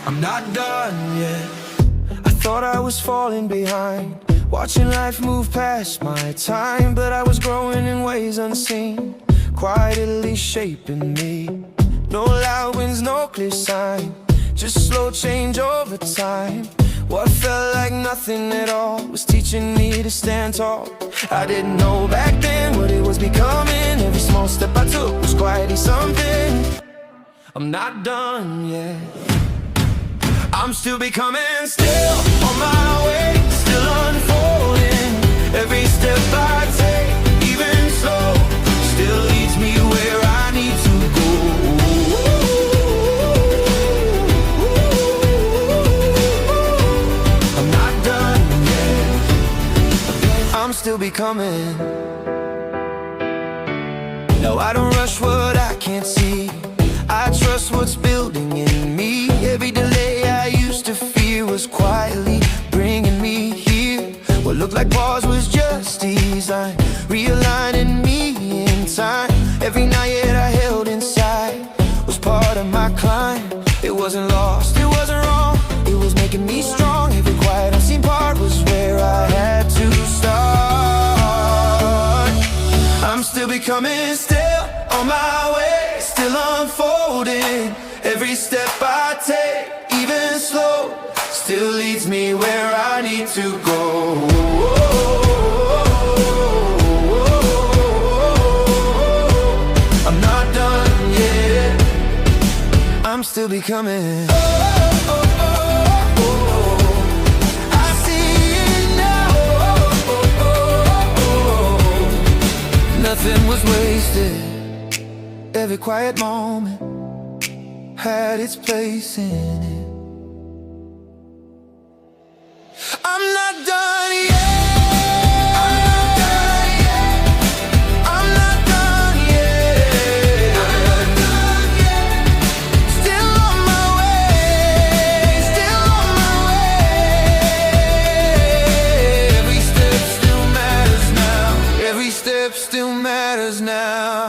I'm not done yet. I thought I was falling behind, watching life move past my time. But I was growing in ways unseen, quietly shaping me. No loud winds, no clear sign, just slow change over time. What felt like nothing at all was teaching me to stand tall. I didn't know back then what it was becoming. Every small step I took was quietly something. I'm not done yet. I'm still becoming, still on my way, still unfolding. Every step I take, even slow, still leads me where I need to go. I'm not done yet. I'm still becoming. No, I don't rush what I can't see. I trust what's building in me. Every delay I used to fear was quietly bringing me here. What looked like pause was just design, realigning me in time. Every night that I held inside was part of my climb. It wasn't lost, it wasn't wrong, it was making me strong. Every quiet unseen part was where I had to start. I'm still becoming, still on my way, still unfolding. Every step I take, even slow, still leads me where I need to go. I'm not done yet. I'm still becoming. I see it now. Nothing was wasted. Every quiet moment had its place in it. I'm not done yet. I'm not done yet. I'm not done yet. I'm not done yet. Still on my way, still on my way. Every step still matters now. Every step still matters now.